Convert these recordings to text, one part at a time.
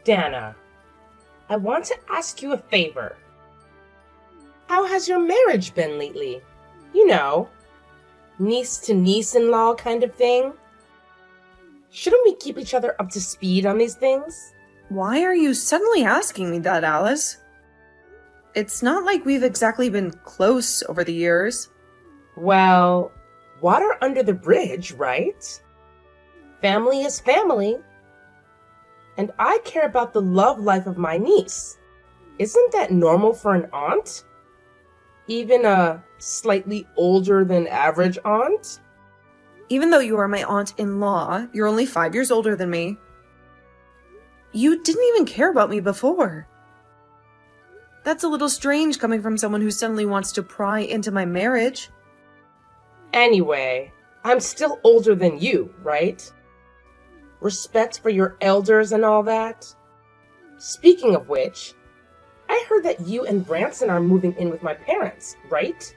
Dana, I want to ask you a favor. How has your marriage been lately? You know, niece to niece-in-law kind of thing. Shouldn't we keep each other up to speed on these things? Why are you suddenly asking me that, Alice? It's not like we've exactly been close over the years. Well, water under the bridge, right? Family is family. And I care about the love life of my niece. Isn't that normal for an aunt? Even a slightly older than average aunt? Even though you are my aunt-in-law, you're only 5 years older than me. You didn't even care about me before. That's a little strange coming from someone who suddenly wants to pry into my marriage. Anyway, I'm still older than you, right? Respect for your elders and all that. Speaking of which, I heard that you and Branson are moving in with my parents, right?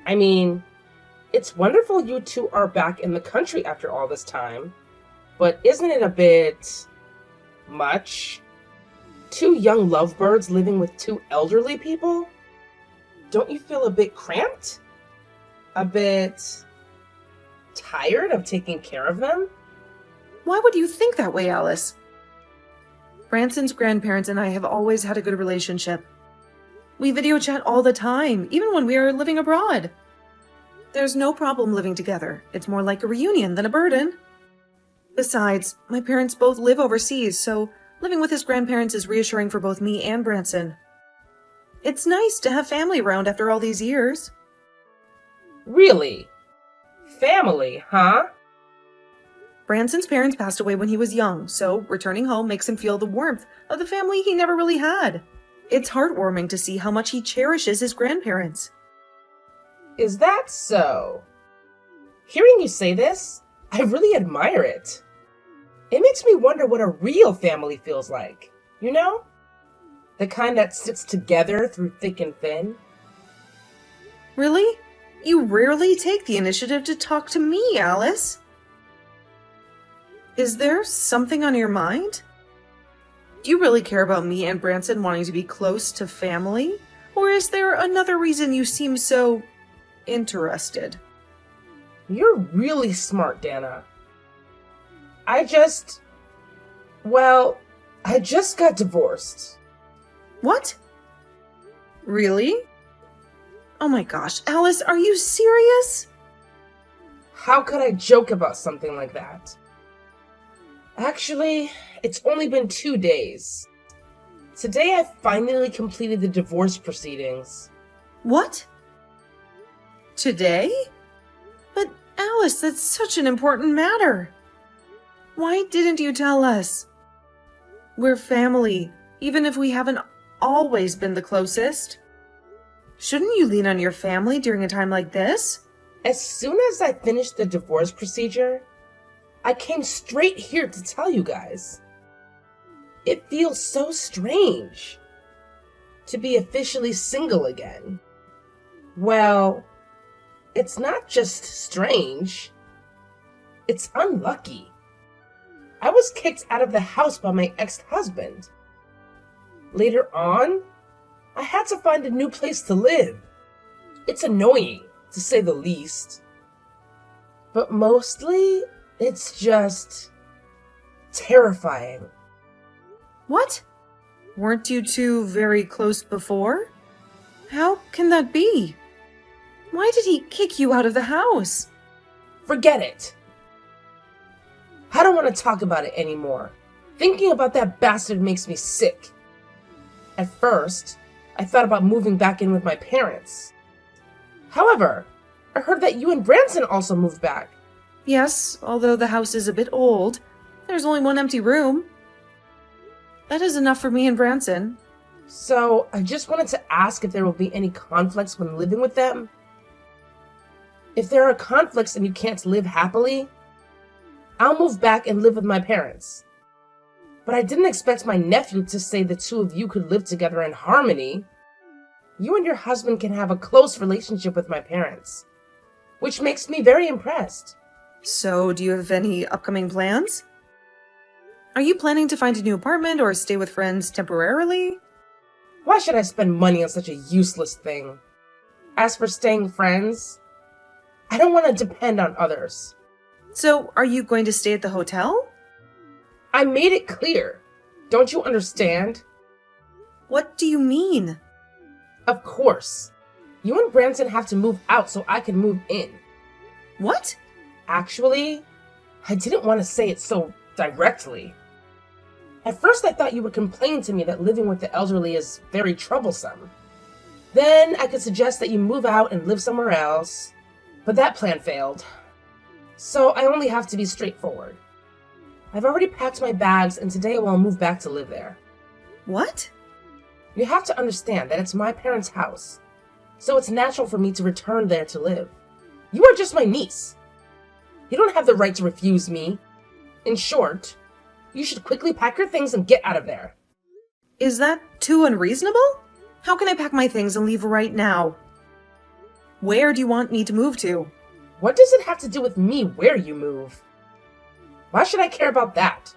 I mean, it's wonderful you two are back in the country after all this time, but isn't it a bit much? 2 young lovebirds living with 2 elderly people? Don't you feel a bit cramped? A bit tired of taking care of them? Why would you think that way, Alice? Branson's grandparents and I have always had a good relationship. We video chat all the time, even when we are living abroad. There's no problem living together. It's more like a reunion than a burden. Besides, my parents both live overseas, so living with his grandparents is reassuring for both me and Branson. It's nice to have family around after all these years. Really? Family, huh? Branson's parents passed away when he was young, so returning home makes him feel the warmth of the family he never really had. It's heartwarming to see how much he cherishes his grandparents. Is that so? Hearing you say this, I really admire it. It makes me wonder what a real family feels like, you know? The kind that sits together through thick and thin. Really? You rarely take the initiative to talk to me, Alice. Is there something on your mind? Do you really care about me and Branson wanting to be close to family? Or is there another reason you seem so interested? You're really smart, Dana. I just got divorced. What? Really? Oh my gosh, Alice, are you serious? How could I joke about something like that? Actually, it's only been 2 days. Today I finally completed the divorce proceedings. What? Today? But Alice, that's such an important matter. Why didn't you tell us? We're family, even if we haven't always been the closest. Shouldn't you lean on your family during a time like this? As soon as I finished the divorce procedure, I came straight here to tell you guys. It feels so strange to be officially single again. Well, it's not just strange, it's unlucky. I was kicked out of the house by my ex-husband. Later on, I had to find a new place to live. It's annoying, to say the least. But mostly, it's just terrifying. What? Weren't you two very close before? How can that be? Why did he kick you out of the house? Forget it. I don't want to talk about it anymore. Thinking about that bastard makes me sick. At first, I thought about moving back in with my parents. However, I heard that you and Branson also moved back. Yes, although the house is a bit old. There's only one empty room. That is enough for me and Branson. So, I just wanted to ask if there will be any conflicts when living with them. If there are conflicts and you can't live happily, I'll move back and live with my parents. But I didn't expect my nephew to say the two of you could live together in harmony. You and your husband can have a close relationship with my parents, which makes me very impressed. So, do you have any upcoming plans? Are you planning to find a new apartment or stay with friends temporarily? Why should I spend money on such a useless thing? As for staying friends, I don't want to depend on others. So, are you going to stay at the hotel? I made it clear. Don't you understand? What do you mean? Of course. You and Branson have to move out so I can move in. What? Actually, I didn't want to say it so directly. At first I thought you would complain to me that living with the elderly is very troublesome. Then I could suggest that you move out and live somewhere else, but that plan failed. So I only have to be straightforward. I've already packed my bags and today I will move back to live there. What? You have to understand that it's my parents' house, so it's natural for me to return there to live. You are just my niece. You don't have the right to refuse me. In short, you should quickly pack your things and get out of there. Is that too unreasonable? How can I pack my things and leave right now? Where do you want me to move to? What does it have to do with me where you move? Why should I care about that?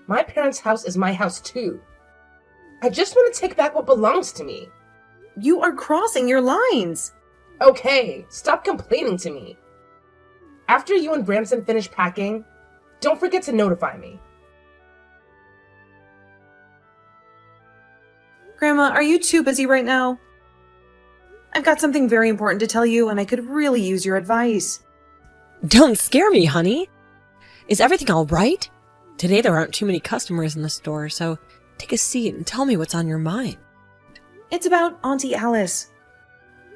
My parents' house is my house too. I just want to take back what belongs to me. You are crossing your lines. Okay, stop complaining to me. After you and Branson finish packing, don't forget to notify me. Grandma, are you too busy right now? I've got something very important to tell you, and I could really use your advice. Don't scare me, honey. Is everything all right? Today there aren't too many customers in the store, so take a seat and tell me what's on your mind. It's about Auntie Alice.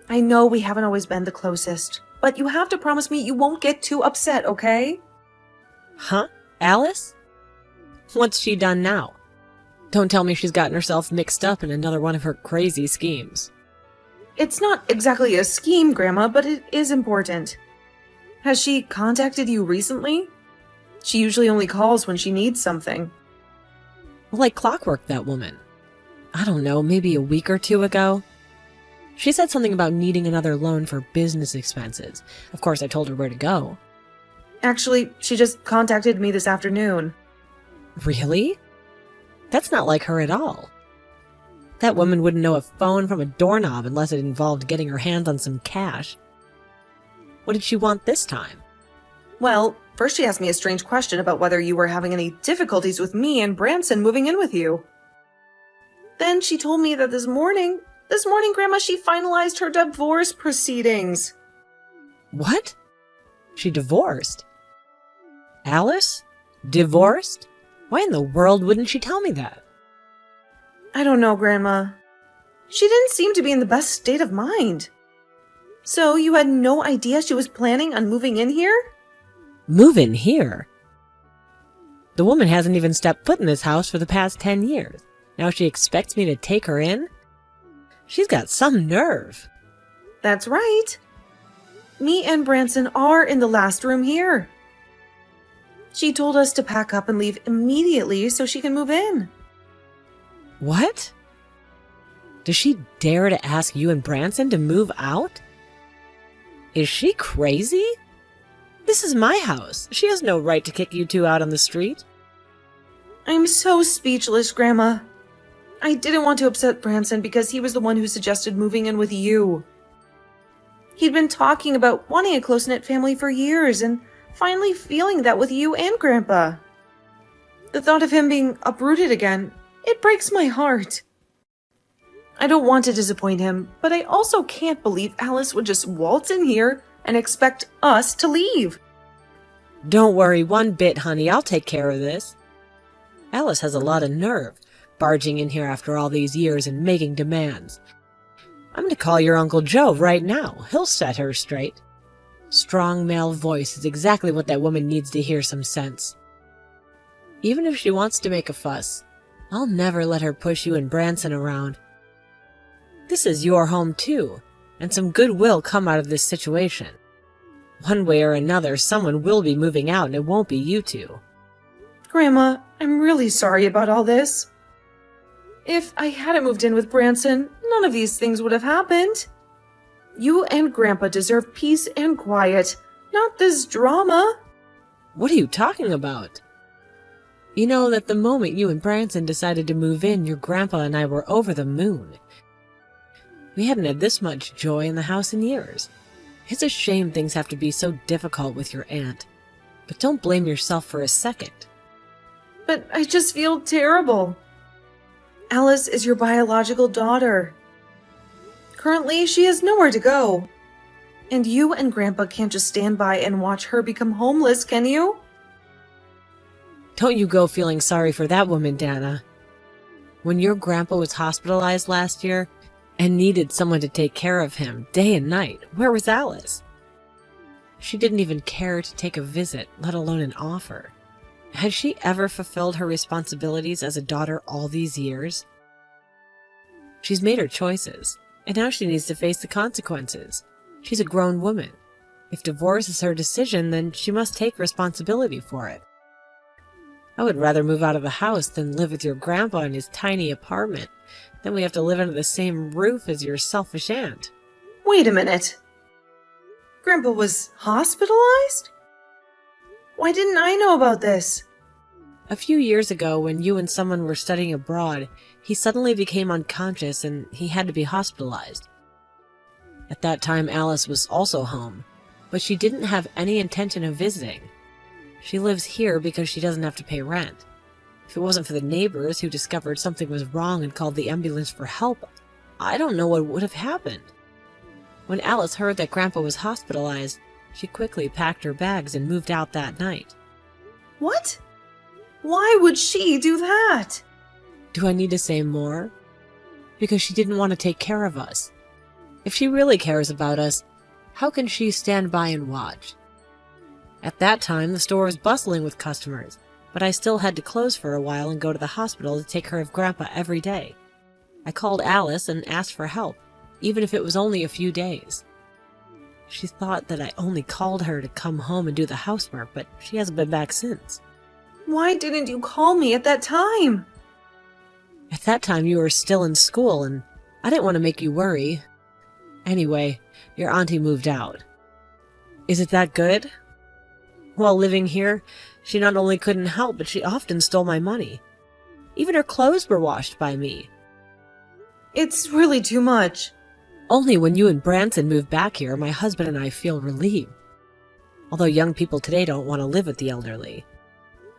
I know we haven't always been the closest, but you have to promise me you won't get too upset, okay? Huh? Alice? What's she done now? Don't tell me she's gotten herself mixed up in another one of her crazy schemes. It's not exactly a scheme, Grandma, but it is important. Has she contacted you recently? She usually only calls when she needs something. Like clockwork, that woman. I don't know, maybe a week or two ago. She said something about needing another loan for business expenses. Of course, I told her where to go. Actually, she just contacted me this afternoon. Really? That's not like her at all. That woman wouldn't know a phone from a doorknob unless it involved getting her hands on some cash. What did she want this time? Well, first she asked me a strange question about whether you were having any difficulties with me and Branson moving in with you. Then she told me that this morning, Grandma, she finalized her divorce proceedings. What? She divorced? Alice? Divorced? Why in the world wouldn't she tell me that? I don't know, Grandma. She didn't seem to be in the best state of mind. So you had no idea she was planning on moving in here? Move in here? The woman hasn't even stepped foot in this house for the past 10 years. Now she expects me to take her in? She's got some nerve. That's right. Me and Branson are in the last room here. She told us to pack up and leave immediately so she can move in. What? Does she dare to ask you and Branson to move out? Is she crazy? This is my house. She has no right to kick you two out on the street. I'm so speechless, Grandma. I didn't want to upset Branson because he was the one who suggested moving in with you. He'd been talking about wanting a close-knit family for years and finally feeling that with you and Grandpa. The thought of him being uprooted again, it breaks my heart. I don't want to disappoint him, but I also can't believe Alice would just waltz in here and expect us to leave. Don't worry one bit, honey. I'll take care of this. Alice has a lot of nerve, barging in here after all these years and making demands. I'm going to call your Uncle Joe right now. He'll set her straight. Strong male voice is exactly what that woman needs to hear some sense. Even if she wants to make a fuss, I'll never let her push you and Branson around. This is your home too, and some good will come out of this situation. One way or another, someone will be moving out and it won't be you two. Grandma, I'm really sorry about all this. If I hadn't moved in with Branson, none of these things would have happened. You and Grandpa deserve peace and quiet, not this drama. What are you talking about? You know that the moment you and Branson decided to move in, your grandpa and I were over the moon. We hadn't had this much joy in the house in years. It's a shame things have to be so difficult with your aunt. But don't blame yourself for a second. But I just feel terrible. Alice is your biological daughter. Currently, she has nowhere to go. And you and Grandpa can't just stand by and watch her become homeless, can you? Don't you go feeling sorry for that woman, Dana. When your grandpa was hospitalized last year and needed someone to take care of him day and night, where was Alice? She didn't even care to take a visit, let alone an offer. Had she ever fulfilled her responsibilities as a daughter all these years? She's made her choices, and now she needs to face the consequences. She's a grown woman. If divorce is her decision, then she must take responsibility for it. I would rather move out of the house than live with your grandpa in his tiny apartment. Then we have to live under the same roof as your selfish aunt. Wait a minute. Grandpa was hospitalized? Why didn't I know about this? A few years ago, when you and someone were studying abroad, he suddenly became unconscious and he had to be hospitalized. At that time, Alice was also home, but she didn't have any intention of visiting. She lives here because she doesn't have to pay rent. If it wasn't for the neighbors who discovered something was wrong and called the ambulance for help, I don't know what would have happened. When Alice heard that Grandpa was hospitalized, she quickly packed her bags and moved out that night. What? Why would she do that? Do I need to say more? Because she didn't want to take care of us. If she really cares about us, how can she stand by and watch? At that time, the store was bustling with customers, but I still had to close for a while and go to the hospital to take care of Grandpa every day. I called Alice and asked for help, even if it was only a few days. She thought that I only called her to come home and do the housework, but she hasn't been back since. Why didn't you call me at that time? At that time, you were still in school, and I didn't want to make you worry. Anyway, your auntie moved out. Is it that good? While living here, she not only couldn't help, but she often stole my money. Even her clothes were washed by me. It's really too much. Only when you and Branson moved back here, my husband and I feel relieved. Although young people today don't want to live with the elderly.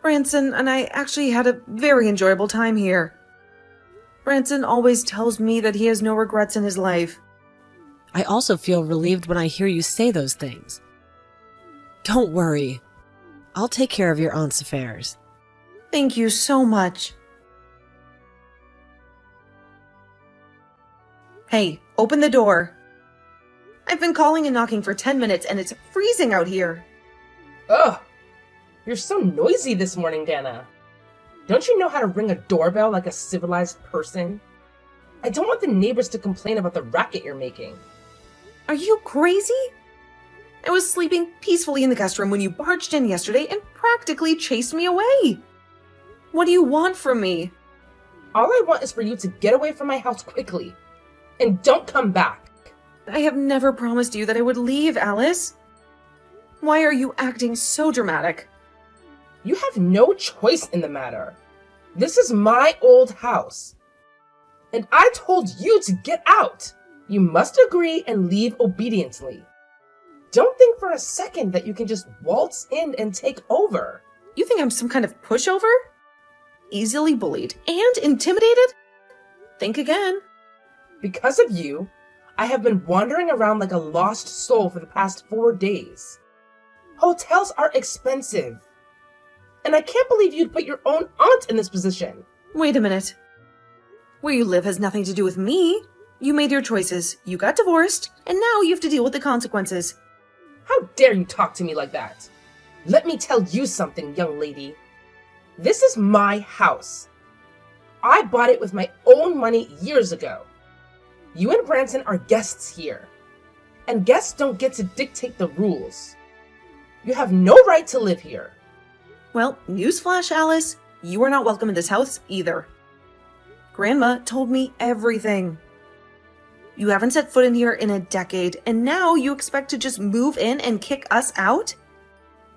Branson and I actually had a very enjoyable time here. Branson always tells me that he has no regrets in his life. I also feel relieved when I hear you say those things. Don't worry. I'll take care of your aunt's affairs. Thank you so much. Hey, open the door. I've been calling and knocking for 10 minutes and it's freezing out here. Ugh! You're so noisy this morning, Dana. Don't you know how to ring a doorbell like a civilized person? I don't want the neighbors to complain about the racket you're making. Are you crazy? I was sleeping peacefully in the guest room when you barged in yesterday and practically chased me away. What do you want from me? All I want is for you to get away from my house quickly. And don't come back. I have never promised you that I would leave, Alice. Why are you acting so dramatic? You have no choice in the matter. This is my old house. And I told you to get out. You must agree and leave obediently. Don't think for a second that you can just waltz in and take over. You think I'm some kind of pushover? Easily bullied and intimidated? Think again. Because of you, I have been wandering around like a lost soul for the past 4 days. Hotels are expensive. And I can't believe you'd put your own aunt in this position. Wait a minute. Where you live has nothing to do with me. You made your choices, you got divorced, and now you have to deal with the consequences. How dare you talk to me like that? Let me tell you something, young lady. This is my house. I bought it with my own money years ago. You and Branson are guests here. And guests don't get to dictate the rules. You have no right to live here. Well, newsflash, Alice. You are not welcome in this house either. Grandma told me everything. You haven't set foot in here in a decade, and now you expect to just move in and kick us out?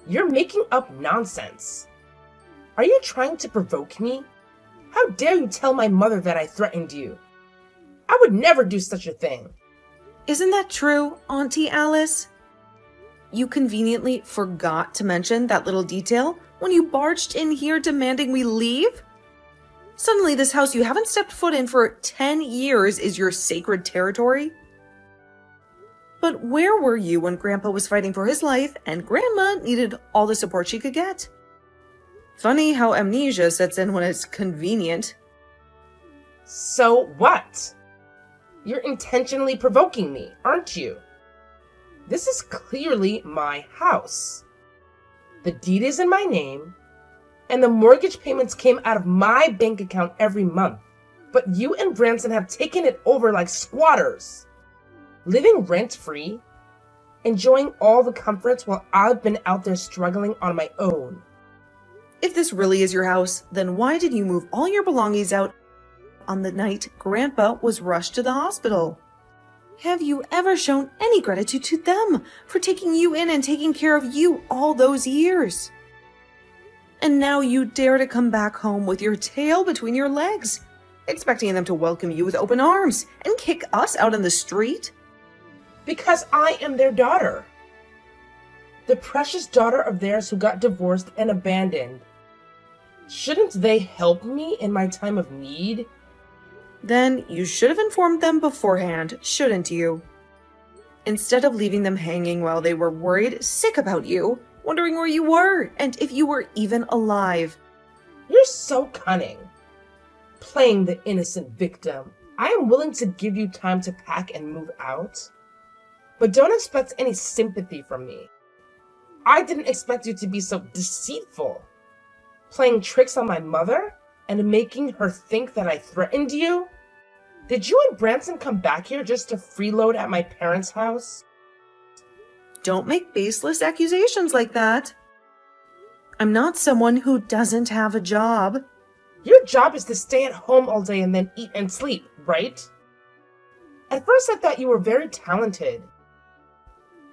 You're making up nonsense. Are you trying to provoke me? How dare you tell my mother that I threatened you? I would never do such a thing. Isn't that true, Auntie Alice? You conveniently forgot to mention that little detail when you barged in here demanding we leave? Suddenly this house you haven't stepped foot in for 10 years is your sacred territory? But where were you when Grandpa was fighting for his life and Grandma needed all the support she could get? Funny how amnesia sets in when it's convenient. So what? You're intentionally provoking me, aren't you? This is clearly my house. The deed is in my name, and the mortgage payments came out of my bank account every month. But you and Branson have taken it over like squatters, living rent-free, enjoying all the comforts while I've been out there struggling on my own. If this really is your house, then why did you move all your belongings out on the night Grandpa was rushed to the hospital? Have you ever shown any gratitude to them for taking you in and taking care of you all those years? And now you dare to come back home with your tail between your legs, expecting them to welcome you with open arms and kick us out in the street? Because I am their daughter. The precious daughter of theirs who got divorced and abandoned. Shouldn't they help me in my time of need? Then you should have informed them beforehand, shouldn't you? Instead of leaving them hanging while they were worried sick about you, wondering where you were and if you were even alive. You're so cunning. Playing the innocent victim. I am willing to give you time to pack and move out. But don't expect any sympathy from me. I didn't expect you to be so deceitful. Playing tricks on my mother and making her think that I threatened you? Did you and Branson come back here just to freeload at my parents' house? Don't make baseless accusations like that. I'm not someone who doesn't have a job. Your job is to stay at home all day and then eat and sleep, right? At first I thought you were very talented.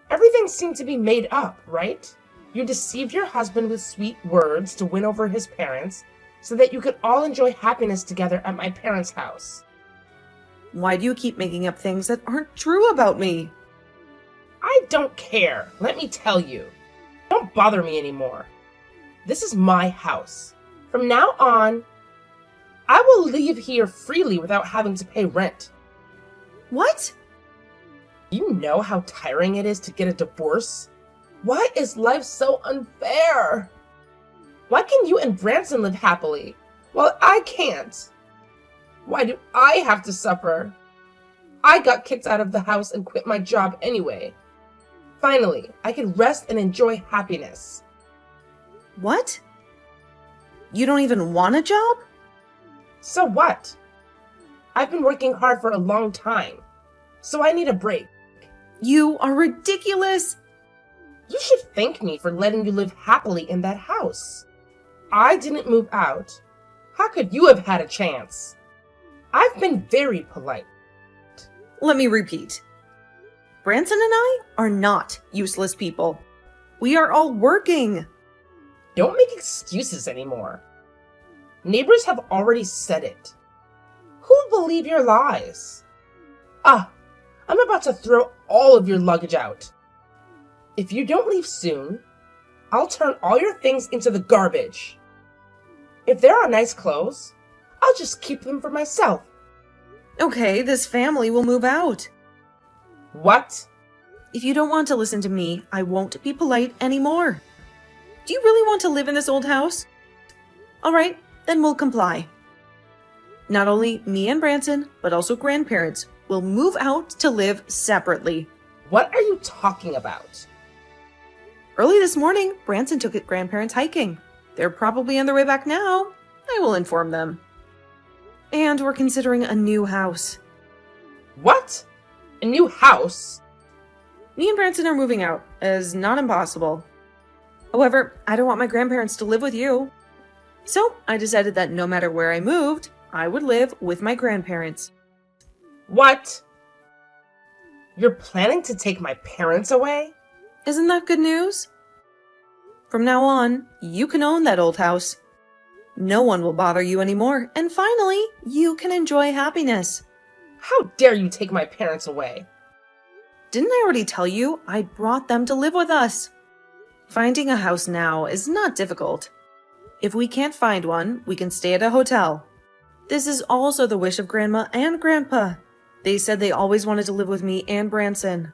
Everything seemed to be made up, right? You deceived your husband with sweet words to win over his parents so that you could all enjoy happiness together at my parents' house. Why do you keep making up things that aren't true about me? I don't care, let me tell you. Don't bother me anymore. This is my house. From now on, I will leave here freely without having to pay rent. What? You know how tiring it is to get a divorce? Why is life so unfair? Why can you and Branson live happily, while I can't? Why do I have to suffer? I got kicked out of the house and quit my job anyway. Finally, I can rest and enjoy happiness. What? You don't even want a job? So what? I've been working hard for a long time, so I need a break. You are ridiculous. You should thank me for letting you live happily in that house. I didn't move out. How could you have had a chance? I've been very polite. Let me repeat. Branson and I are not useless people. We are all working. Don't make excuses anymore. Neighbors have already said it. Who'll believe your lies? I'm about to throw all of your luggage out. If you don't leave soon, I'll turn all your things into the garbage. If there are nice clothes, I'll just keep them for myself. Okay, this family will move out. What? If you don't want to listen to me, I won't be polite anymore. Do you really want to live in this old house? All right, then we'll comply. Not only me and Branson, but also grandparents will move out to live separately. What are you talking about? Early this morning, Branson took his grandparents hiking. They're probably on their way back now. I will inform them. And we're considering a new house. What? A new house? Me and Branson are moving out, as not impossible. However, I don't want my grandparents to live with you. So I decided that no matter where I moved, I would live with my grandparents. What? You're planning to take my parents away? Isn't that good news? From now on, you can own that old house. No one will bother you anymore, and finally, you can enjoy happiness. How dare you take my parents away? Didn't I already tell you I brought them to live with us? Finding a house now is not difficult. If we can't find one, we can stay at a hotel. This is also the wish of Grandma and Grandpa. They said they always wanted to live with me and Branson.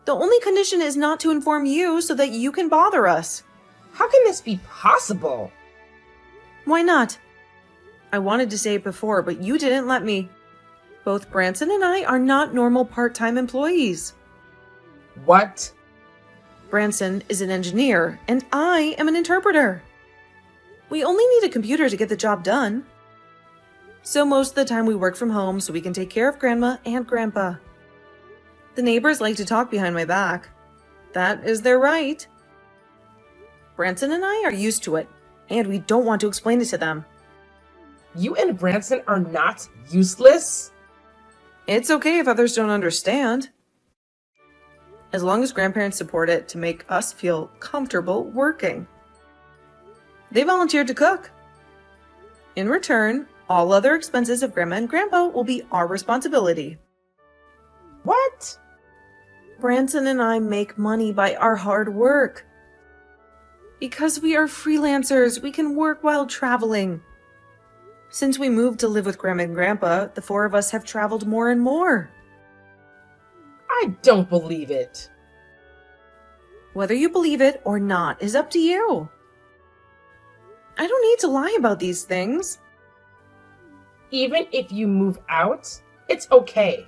The only condition is not to inform you so that you can bother us. How can this be possible? Why not? I wanted to say it before, but you didn't let me. Both Branson and I are not normal part-time employees. What? Branson is an engineer, and I am an interpreter. We only need a computer to get the job done. So most of the time we work from home so we can take care of Grandma and Grandpa. The neighbors like to talk behind my back. That is their right. Branson and I are used to it, and we don't want to explain it to them. You and Branson are not useless? It's okay if others don't understand. As long as grandparents support it to make us feel comfortable working. They volunteered to cook. In return, all other expenses of Grandma and Grandpa will be our responsibility. What? Branson and I make money by our hard work. Because we are freelancers, we can work while traveling. Since we moved to live with Grandma and Grandpa, the four of us have traveled more and more. I don't believe it. Whether you believe it or not is up to you. I don't need to lie about these things. Even if you move out, it's okay.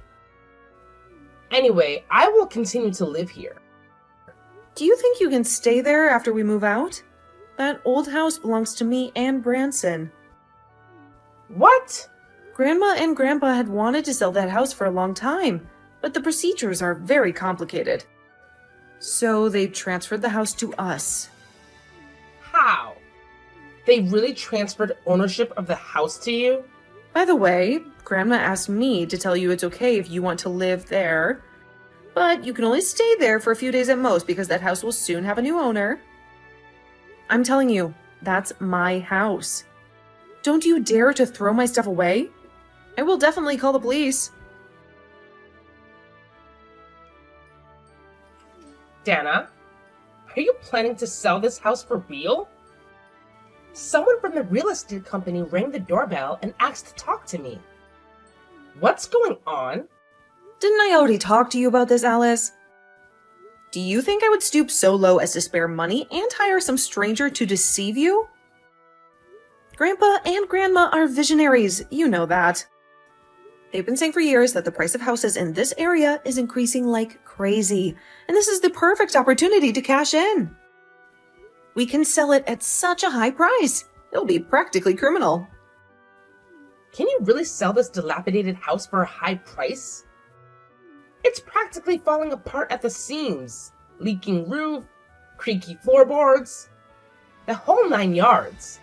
Anyway, I will continue to live here. Do you think you can stay there after we move out? That old house belongs to me and Branson. What? Grandma and Grandpa had wanted to sell that house for a long time, but the procedures are very complicated. So they transferred the house to us. How? They really transferred ownership of the house to you? By the way, Grandma asked me to tell you it's okay if you want to live there, but you can only stay there for a few days at most because that house will soon have a new owner. I'm telling you, that's my house. Don't you dare to throw my stuff away. I will definitely call the police. Dana, are you planning to sell this house for real? Someone from the real estate company rang the doorbell and asked to talk to me. What's going on? Didn't I already talk to you about this, Alice? Do you think I would stoop so low as to spare money and hire some stranger to deceive you? Grandpa and Grandma are visionaries, you know that. They've been saying for years that the price of houses in this area is increasing like crazy, and this is the perfect opportunity to cash in. We can sell it at such a high price, it'll be practically criminal. Can you really sell this dilapidated house for a high price? It's practically falling apart at the seams, leaking roof, creaky floorboards, the whole 9 yards.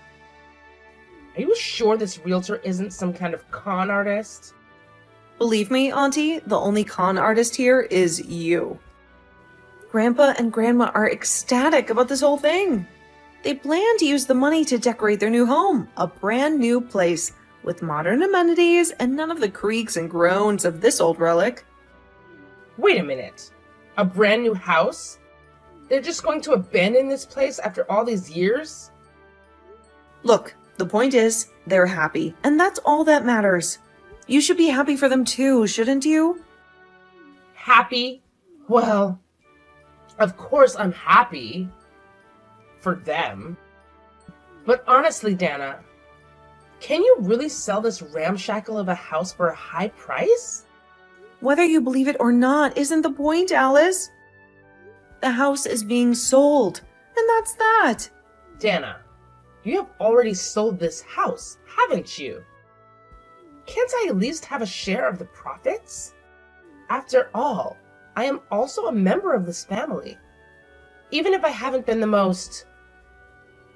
Are you sure this realtor isn't some kind of con artist? Believe me, Auntie, the only con artist here is you. Grandpa and Grandma are ecstatic about this whole thing. They plan to use the money to decorate their new home, a brand new place, with modern amenities and none of the creaks and groans of this old relic. Wait a minute. A brand new house? They're just going to abandon this place after all these years? Look, the point is, they're happy, and that's all that matters. You should be happy for them too, shouldn't you? Happy? Well, of course I'm happy. For them. But honestly, Dana, can you really sell this ramshackle of a house for a high price? Whether you believe it or not isn't the point, Alice. The house is being sold, and that's that. Dana, you have already sold this house, haven't you? Can't I at least have a share of the profits? After all, I am also a member of this family. Even if I haven't been the most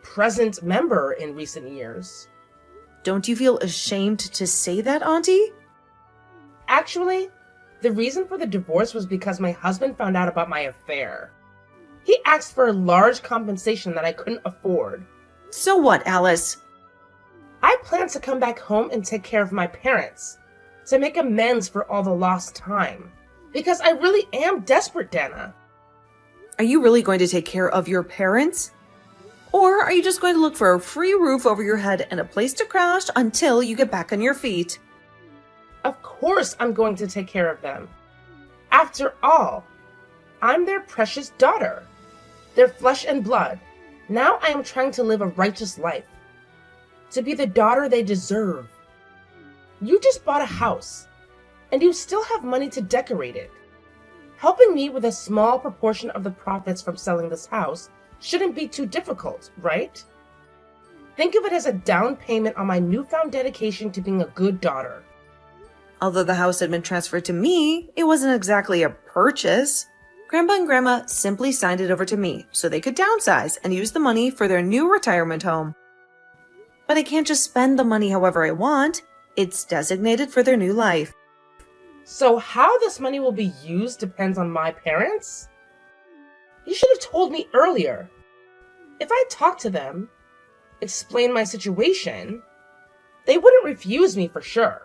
present member in recent years. Don't you feel ashamed to say that, Auntie? Actually, the reason for the divorce was because my husband found out about my affair. He asked for a large compensation that I couldn't afford. So what, Alice? I plan to come back home and take care of my parents, to make amends for all the lost time. Because I really am desperate, Dana. Are you really going to take care of your parents? Or are you just going to look for a free roof over your head and a place to crash until you get back on your feet? Of course I'm going to take care of them. After all, I'm their precious daughter, their flesh and blood. Now I am trying to live a righteous life, to be the daughter they deserve. You just bought a house, and you still have money to decorate it. Helping me with a small proportion of the profits from selling this house shouldn't be too difficult, right? Think of it as a down payment on my newfound dedication to being a good daughter. Although the house had been transferred to me, it wasn't exactly a purchase. Grandpa and Grandma simply signed it over to me so they could downsize and use the money for their new retirement home. But I can't just spend the money however I want. It's designated for their new life. So how this money will be used depends on my parents? You should have told me earlier. If I talked to them, explained my situation, they wouldn't refuse me for sure.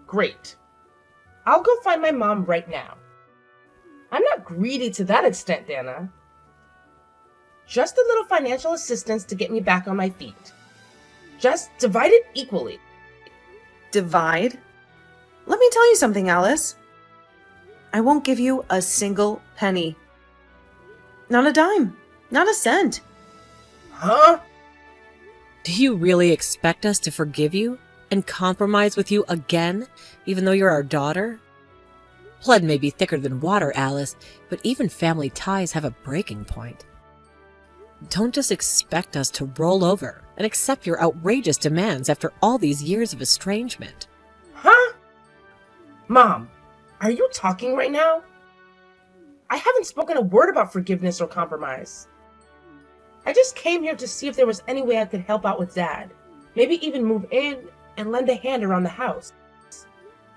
Great. I'll go find my mom right now. I'm not greedy to that extent, Dana. Just a little financial assistance to get me back on my feet. Just divide it equally. Divide? Let me tell you something, Alice. I won't give you a single penny. Not a dime. Not a cent. Huh? Do you really expect us to forgive you and compromise with you again, even though you're our daughter? Blood may be thicker than water, Alice, but even family ties have a breaking point. Don't just expect us to roll over and accept your outrageous demands after all these years of estrangement. Huh? Mom, are you talking right now? I haven't spoken a word about forgiveness or compromise. I just came here to see if there was any way I could help out with Dad. Maybe even move in and lend a hand around the house.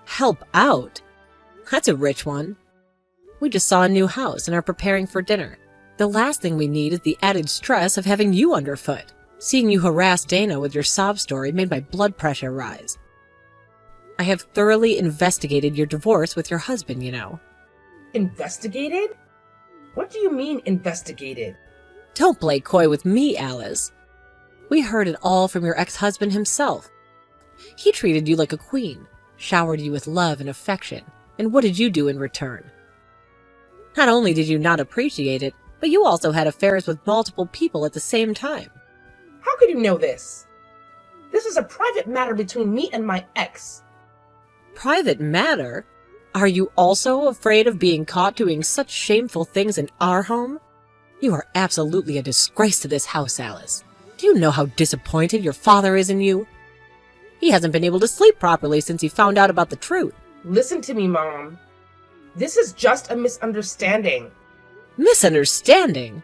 Help out? That's a rich one. We just saw a new house and are preparing for dinner. The last thing we need is the added stress of having you underfoot. Seeing you harass Dana with your sob story made my blood pressure rise. I have thoroughly investigated your divorce with your husband, you know. Investigated? What do you mean, investigated? Don't play coy with me, Alice. We heard it all from your ex-husband himself. He treated you like a queen, showered you with love and affection, and what did you do in return? Not only did you not appreciate it, but you also had affairs with multiple people at the same time. How could you know this? This is a private matter between me and my ex. Private matter? Are you also afraid of being caught doing such shameful things in our home? You are absolutely a disgrace to this house, Alice. Do you know how disappointed your father is in you? He hasn't been able to sleep properly since he found out about the truth. Listen to me, Mom. This is just a misunderstanding. Misunderstanding?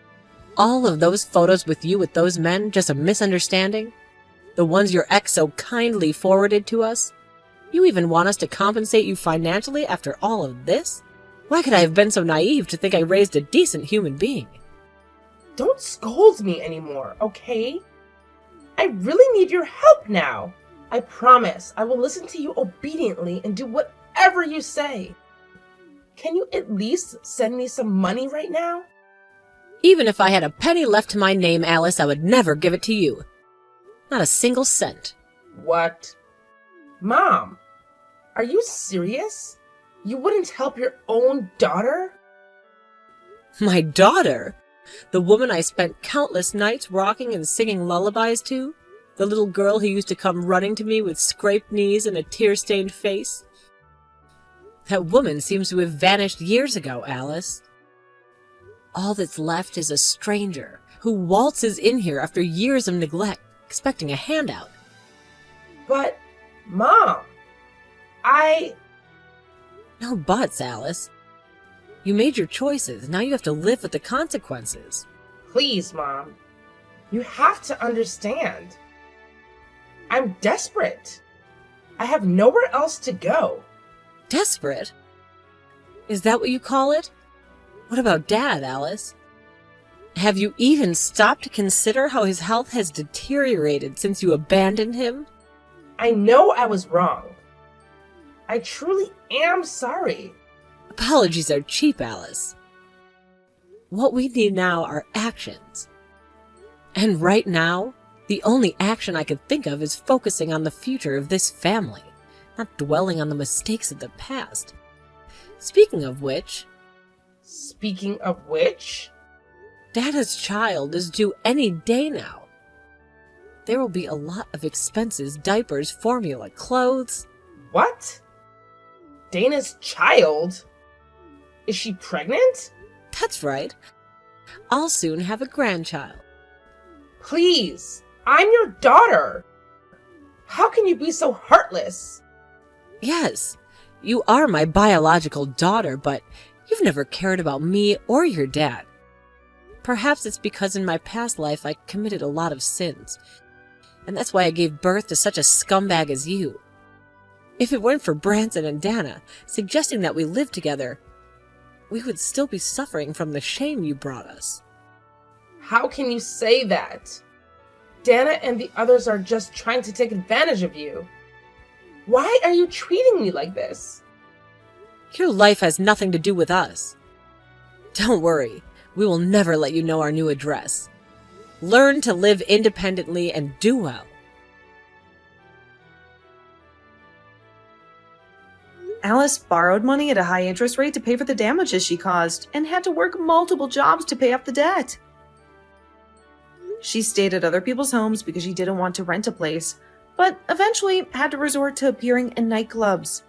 All of those photos with you with those men just a misunderstanding? The ones your ex so kindly forwarded to us? You even want us to compensate you financially after all of this? Why could I have been so naive to think I raised a decent human being? Don't scold me anymore, okay? I really need your help now. I promise I will listen to you obediently and do whatever you say. Can you at least send me some money right now? Even if I had a penny left to my name, Alice, I would never give it to you. Not a single cent. What? Mom, are you serious? You wouldn't help your own daughter? My daughter? The woman I spent countless nights rocking and singing lullabies to? The little girl who used to come running to me with scraped knees and a tear-stained face? That woman seems to have vanished years ago, Alice. All that's left is a stranger who waltzes in here after years of neglect, expecting a handout. But, Mom, No buts, Alice. You made your choices. Now you have to live with the consequences. Please, Mom. You have to understand. I'm desperate. I have nowhere else to go. Desperate? Is that what you call it? What about Dad, Alice? Have you even stopped to consider how his health has deteriorated since you abandoned him? I know I was wrong. I truly am sorry. Apologies are cheap, Alice. What we need now are actions. And right now, the only action I can think of is focusing on the future of this family, not dwelling on the mistakes of the past. Speaking of which, Dana's child is due any day now. There will be a lot of expenses, diapers, formula, clothes. What? Dana's child? Is she pregnant? That's right. I'll soon have a grandchild. Please, I'm your daughter. How can you be so heartless? Yes, you are my biological daughter, but you've never cared about me or your dad. Perhaps it's because in my past life I committed a lot of sins, and that's why I gave birth to such a scumbag as you. If it weren't for Branson and Dana suggesting that we live together, we would still be suffering from the shame you brought us. How can you say that? Dana and the others are just trying to take advantage of you. Why are you treating me like this? Your life has nothing to do with us. Don't worry, we will never let you know our new address. Learn to live independently and do well. Alice borrowed money at a high interest rate to pay for the damages she caused and had to work multiple jobs to pay off the debt. She stayed at other people's homes because she didn't want to rent a place, but eventually had to resort to appearing in nightclubs.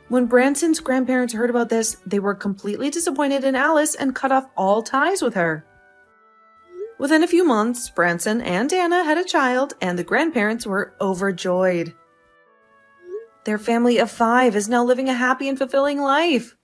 When Branson's grandparents heard about this, they were completely disappointed in Alice and cut off all ties with her. Within a few months, Branson and Dana had a child, and the grandparents were overjoyed. Their family of 5 is now living a happy and fulfilling life.